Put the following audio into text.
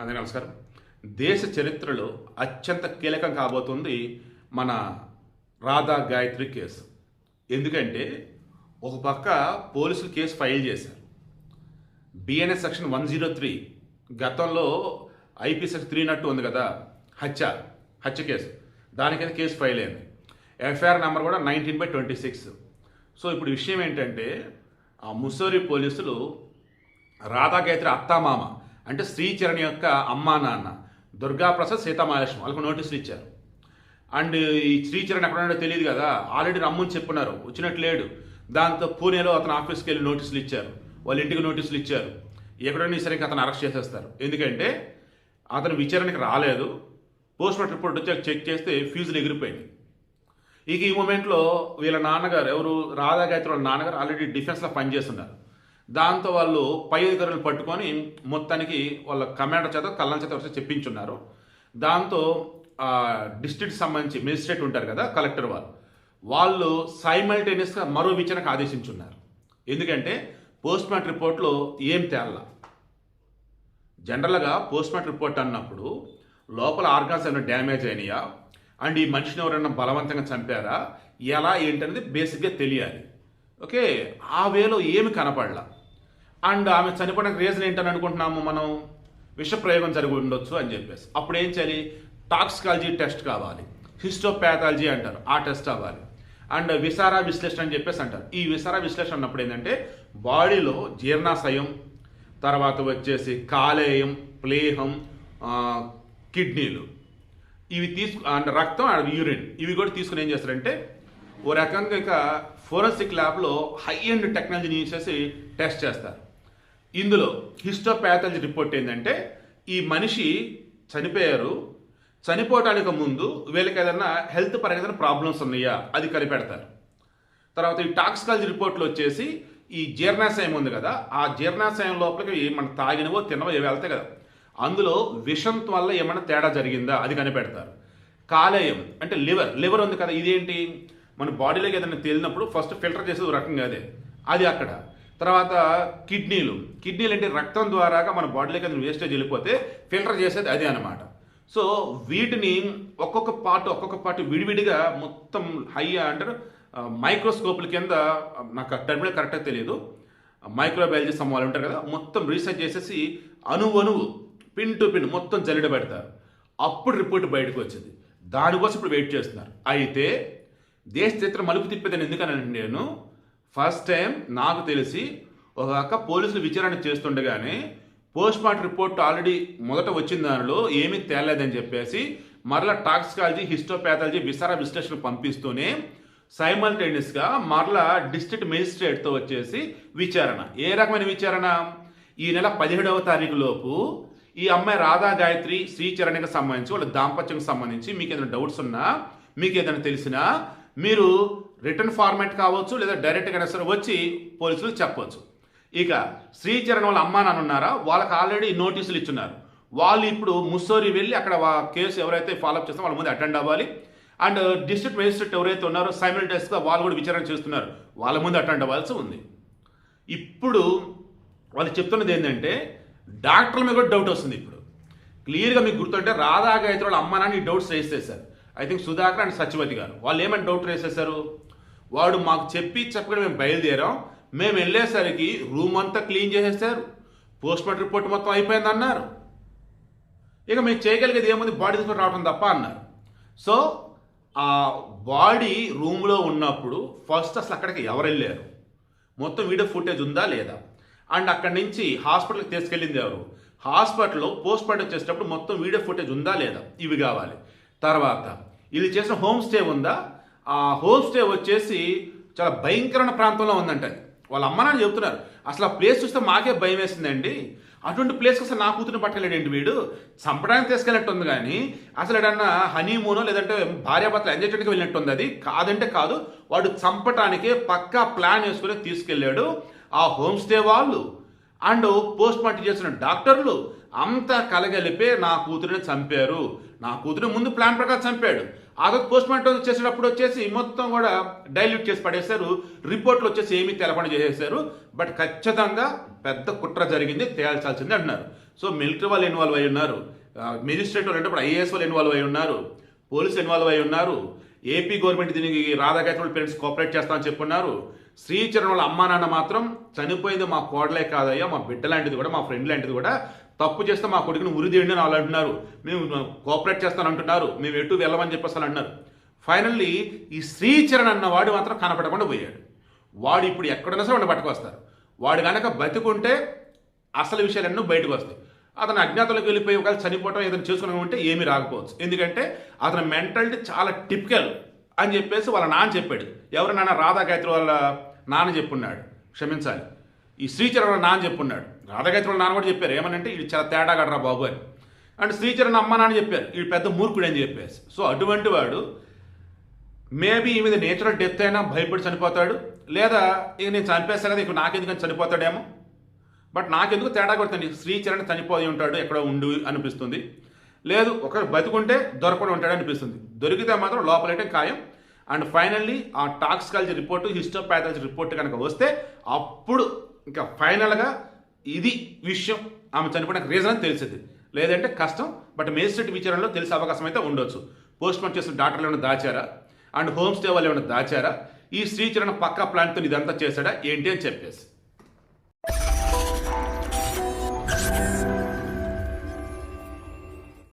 అందరికీ నమస్కారం. దేశ చరిత్రలో అత్యంత కీలకం కాబోతుంది మన రాధా గాయత్రి కేసు. ఎందుకంటే ఒక పక్క పోలీసులు కేసు ఫైల్ చేశారు. బిఎన్ఎస్ సెక్షన్ 103 గతంలో ఐపీ సెక్షన్ 302 ఉంది కదా, హత్య కేసు, దానికైతే కేసు ఫైల్ అయింది. ఎఫ్ఐఆర్ నెంబర్ కూడా 19/26. సో ఇప్పుడు విషయం ఏంటంటే ఆ ముస్సోరి పోలీసులు రాధా గాయత్రి అత్తామామ అంటే శ్రీచరణ్ యొక్క అమ్మా నాన్న దుర్గాప్రసాద్ సీతామహాలక్ష్మి వాళ్ళకు నోటీసులు ఇచ్చారు. అండ్ ఈ శ్రీచరణ్ ఎక్కడ ఉన్నాడో తెలియదు కదా, ఆల్రెడీ రమ్మని చెప్పున్నారు, వచ్చినట్టు లేడు. దాంతో పూణేలో అతను ఆఫీస్కి వెళ్ళి నోటీసులు ఇచ్చారు, వాళ్ళ ఇంటికి నోటీసులు ఇచ్చారు. ఎక్కడైనా సరే అతను అరెస్ట్ చేసేస్తారు. ఎందుకంటే అతను విచారణకి రాలేదు. పోస్ట్ మార్టం రిపోర్ట్ వచ్చి చెక్ చేస్తే ఫ్యూజులు ఎగిరిపోయింది. ఇక ఈ మూమెంట్లో వీళ్ళ నాన్నగారు ఎవరు, రాధా గాయత్రి వాళ్ళ నాన్నగారు ఆల్రెడీ డిఫెన్స్లో పనిచేస్తున్నారు. దాంతో వాళ్ళు పై అధికారులు పట్టుకొని మొత్తానికి వాళ్ళ కమాండర్ చేత కళ్ళం చేత వచ్చి చెప్పించున్నారు. దాంతో డిస్ట్రిక్ట్ సంబంధించి మెజిస్ట్రేట్ ఉంటారు కదా, కలెక్టర్ వాళ్ళు సైమల్టేనియస్గా మరో విచారణకు ఆదేశించున్నారు. ఎందుకంటే పోస్ట్ మార్టం రిపోర్ట్లో ఏం తేళ్ళ. జనరల్గా పోస్ట్ మార్టం రిపోర్ట్ అన్నప్పుడు లోపల ఆర్గాన్స్ ఏమైనా డ్యామేజ్ అయినాయా, అండ్ ఈ మనిషిని ఎవరైనా బలవంతంగా చంపారా, ఎలా ఏంటనేది బేసిక్గా తెలియాలి. ఓకే, ఆ వేలో ఏమి కనపడలా. అండ్ ఆమె చనిపోవడానికి రీజన్ ఏంటని అనుకుంటున్నాము మనం, విషప్రయోగం జరిగి ఉండొచ్చు అని చెప్పేసి. అప్పుడు ఏం చేయాలి, టాక్సికాలజీ టెస్ట్ కావాలి, హిస్టోపాథాలజీ అంటారు, ఆ టెస్ట్ అవ్వాలి. అండ్ విసారా విశ్లేషణ అని చెప్పేసి అంటారు. ఈ విసారా విశ్లేషణ అన్నప్పుడు ఏంటంటే బాడీలో జీర్ణాశయం, తర్వాత వచ్చేసి కాలేయం, ప్లేహం, కిడ్నీలు ఇవి అండ్ రక్తం అండ్ యూరిన్ ఇవి కూడా తీసుకుని ఏం చేస్తారంటే ఓ రకంగా ఇక ఫోరెన్సిక్ ల్యాబ్లో హై ఎండ్ టెక్నాలజీని యూజ్ చేసి టెస్ట్ చేస్తారు. ఇందులో హిస్టోపాథాలజీ రిపోర్ట్ ఏంటంటే ఈ మనిషి చనిపోయారు, చనిపోవటానికి ముందు వీళ్ళకి ఏదైనా హెల్త్ పరంగా ఏదైనా ప్రాబ్లమ్స్ ఉన్నాయా అది కనిపెడతారు. తర్వాత ఈ టాక్సికాలజీ రిపోర్ట్లో వచ్చేసి ఈ జీర్ణాశయం ఉంది కదా, ఆ జీర్ణాశయం లోపలికి మనం తాగినవో తినవో ఏవి వెళ్తాయి కదా, అందులో విషం వల్ల ఏమైనా తేడా జరిగిందా అది కనిపెడతారు. కాలేయం అంటే లివర్ ఉంది కదా, ఇదేంటి మన బాడీలోకి ఏదైనా తేలినప్పుడు ఫస్ట్ ఫిల్టర్ చేసేది రకంగా అది అక్కడ. తర్వాత కిడ్నీలు అంటే రక్తం ద్వారాగా మన బాడీలోకి ఏదైనా వేస్టేజ్ వెళ్ళిపోతే ఫిల్టర్ చేసేది అదే అనమాట. సో వీటిని ఒక్కొక్క పార్ట్ విడివిడిగా మొత్తం హై అంటారు మైక్రోస్కోప్ల కింద, నాకు టర్మినల్ కరెక్ట్గా తెలియదు, మైక్రోబయాలజీ వాళ్ళు ఉంటారు కదా, మొత్తం రీసెర్చ్ చేసేసి అణువు పిన్ టు పిన్ మొత్తం జల్లెడ పెడతారు. అప్పుడు రిపోర్ట్ బయటకు వచ్చింది. దానికోసం ఇప్పుడు వెయిట్ చేస్తున్నారు. అయితే దేశ చరిత్ర మలుపు తిప్పేదని ఎందుకనంటే నేను ఫస్ట్ టైం నాకు తెలిసి ఒక అక్క పోలీసులు విచారణ చేస్తుండగానే పోస్ట్ మార్టం రిపోర్ట్ ఆల్రెడీ మొదట వచ్చిన దానిలో ఏమీ తేలేదని చెప్పేసి మరలా టాక్సికాలజీ, హిస్టోపాథాలజీ, విసారా విశ్లేషణ పంపిస్తూనే సైమల్టేనియస్గా మరలా డిస్ట్రిక్ట్ మెజిస్ట్రేట్తో వచ్చేసి విచారణ. ఏ రకమైన విచారణ, ఈ నెల 17వ తారీఖు లోపు ఈ అమ్మాయి రాధా గాయత్రి శ్రీచరణ్కి సంబంధించి వాళ్ళ దాంపత్యంకి సంబంధించి మీకు ఏదైనా డౌట్స్ ఉన్నా, మీకు ఏదైనా తెలిసినా మీరు రిటర్న్ ఫార్మాట్ కావచ్చు లేదా డైరెక్ట్గా సరే వచ్చి పోలీసులు చెప్పవచ్చు. ఇక శ్రీచరణ్ వాళ్ళ అమ్మా నాన్న ఉన్నారా, వాళ్ళకి ఆల్రెడీ నోటీసులు ఇచ్చున్నారు. వాళ్ళు ఇప్పుడు ముస్సోరి వెళ్ళి అక్కడ కేసు ఎవరైతే ఫాలోఅప్ చేస్తారో వాళ్ళ ముందు అటెండ్ అవ్వాలి. అండ్ డిస్ట్రిక్ట్ మేజిస్ట్రేట్ ఎవరైతే ఉన్నారో సైమల్టేనియస్గా వాళ్ళు కూడా విచారణ చేస్తున్నారు, వాళ్ళ ముందు అటెండ్ అవ్వాల్సి ఉంది. ఇప్పుడు వాళ్ళు చెప్తున్నది ఏంటంటే డాక్టర్ల మీద కూడా డౌట్ వస్తుంది. ఇప్పుడు క్లియర్గా మీకు గుర్తుంటే రాధా గాయత్రి వాళ్ళ అమ్మ నాన్న ఈ డౌట్స్ రేస్ చేశారు. I think Sudhakar and Satyavathi గారు వాళ్ళు ఏమైనా డౌట్ రేస్ చేశారు, వాడు మాకు చెప్పకుండా మేము బయలుదేరాం, మేము వెళ్ళేసరికి రూమ్ అంతా క్లీన్ చేసేసారు, పోస్ట్ మార్టం రిపోర్ట్ మొత్తం అయిపోయింది అన్నారు. ఇక మేము చేయగలిగేది ఏముంది, బాడీ తీసుకొని రావడం తప్ప అన్నారు. సో ఆ బాడీ రూమ్లో ఉన్నప్పుడు ఫస్ట్ అసలు అక్కడికి ఎవరు వెళ్ళారు, మొత్తం వీడియో ఫుటేజ్ ఉందా లేదా, అండ్ అక్కడి నుంచి హాస్పిటల్కి తీసుకెళ్ళింది ఎవరు, హాస్పిటల్లో పోస్ట్ మార్టం చేసేటప్పుడు మొత్తం వీడియో ఫుటేజ్ ఉందా లేదా, ఇవి కావాలి. తర్వాత ఇది చేసిన హోమ్ స్టే ఉందా, ఆ హోమ్ స్టే వచ్చేసి చాలా భయంకరమైన ప్రాంతంలో ఉందంట. వాళ్ళ అమ్మ నాన్న చెబుతున్నారు అసలు ఆ ప్లేస్ చూస్తే మాకే భయం వేసిందండి, అటువంటి ప్లేస్కి అసలు నా కూతురుని పట్టలేడండి, వీడు చంపడానికి తీసుకెళ్ళినట్టు ఉంది, కానీ అసలు ఏదన్నా హనీమూనో లేదంటే భార్యాభర్తలు ఎంజాయ్ చేయడానికి వెళ్ళినట్టు ఉంది. అది కాదంటే కాదు, వాడు చంపటానికే పక్కా ప్లాన్ వేసుకుని తీసుకెళ్ళాడు. ఆ హోమ్ స్టే వాళ్ళు అండ్ పోస్ట్ మార్టం చేసిన డాక్టర్లు అంతా కలగలిపే నా కూతురిని చంపారు, నా కూతురు ముందు ప్లాన్ ప్రకారం చంపాడు, ఆ తర్వాత పోస్ట్ మార్టం చేసేటప్పుడు వచ్చేసి మొత్తం కూడా డైల్యూట్ చేసి పడేశారు. రిపోర్ట్లు వచ్చేసి ఏమీ తెలపని చేసేశారు. బట్ ఖచ్చితంగా పెద్ద కుట్ర జరిగింది, తేల్చాల్సింది అంటున్నారు. సో మిలిటరీ వాళ్ళు ఇన్వాల్వ్ అయి ఉన్నారు, మెజిస్ట్రేట్ వాళ్ళు అంటే ఇప్పుడు ఐఏఎస్ వాళ్ళు ఇన్వాల్వ్ అయి ఉన్నారు, పోలీసులు ఇన్వాల్వ్ అయి ఉన్నారు, ఏపీ గవర్నమెంట్ దీనికి రాధాగాయత్రి పేరెంట్స్ కోఆపరేట్ చేస్తామని చెప్పున్నారు. శ్రీచరణ్ వాళ్ళ అమ్మా నాన్న మాత్రం చనిపోయింది మా కోడలే కాదయ్యా, మా బిడ్డ లాంటిది కూడా, మా ఫ్రెండ్ లాంటిది కూడా, తప్పు చేస్తే మా కొడుకుని ఉరిదేయండి అని వాళ్ళు అంటున్నారు, మేము కోఆపరేట్ చేస్తాను అంటున్నారు, మేము ఎటు వెళ్ళమని చెప్పేసి వాళ్ళు అంటున్నారు. ఫైనల్లీ ఈ శ్రీచరణ్ అన్నవాడు మాత్రం కనపడకుండా పోయాడు. వాడు ఇప్పుడు ఎక్కడున్నా సరే వాడిని పట్టుకొస్తారు. వాడు కనుక బతికుంటే అసలు విషయాలన్నీ బయటకు వస్తాయి. అతను అజ్ఞాతంలోకి వెళ్ళిపోయి ఒకవేళ చనిపోవటం ఏదైనా చేసుకుని ఉంటే ఏమీ రాకపోవచ్చు. ఎందుకంటే అతని మెంటాలిటీ చాలా టిపికల్ అని చెప్పేసి వాళ్ళ నాన్న చెప్పాడు. ఎవరు నాన్న? రాధాగాయత్రి వాళ్ళ నాన్న చెప్పున్నాడు, క్షమించాలి, ఈ శ్రీచరణ్ వాళ్ళ నాన్న చెప్పున్నాడు. రాధాగాయత్రి వాళ్ళ నాన్న కూడా చెప్పారు ఏమనంటే ఇది చాలా తేడాగడరా బాబు అని. అండ్ శ్రీచరణ్ అమ్మ నాన్న చెప్పారు ఇది పెద్ద మూర్ఖుడు అని చెప్పేసి. సో అటువంటి వాడు మేబీ ఈ మీద నేచురల్ డెత్ అయినా భయపడి చనిపోతాడు, లేదా ఇక నేను చనిపేస్తాను కదా ఇక నాకెందుకని చనిపోతాడేమో. బట్ నాకెందుకు తేడా కొడుతుంది, శ్రీచరణ్ చనిపోయి ఉంటాడు ఎక్కడో ఉండు అనిపిస్తుంది. లేదు ఒకరు బతుకుంటే దొరకకుండా ఉంటాడు అనిపిస్తుంది. దొరికితే మాత్రం లోపలైతే ఖాయం. అండ్ ఫైనల్లీ ఆ టాక్సికాలజీ రిపోర్టు, హిస్టోపాథాలజీ రిపోర్ట్ కనుక వస్తే అప్పుడు ఇంకా ఫైనల్గా ఇది విషయం, ఆమె చనిపోవడానికి రీజన్ అని తెలిసింది. లేదంటే కష్టం. బట్ మేజిస్ట్రేట్ విచారణలో తెలిసే అవకాశం అయితే ఉండొచ్చు. పోస్ట్ మార్టం చేసిన డాక్టర్లు ఏమైనా దాచారా, అండ్ హోమ్ స్టే వాళ్ళు ఏమైనా దాచారా, ఈ శ్రీచరణ్ పక్కా ప్లాన్తో ఇదంతా చేశాడా ఏంటి అని చెప్పేసి.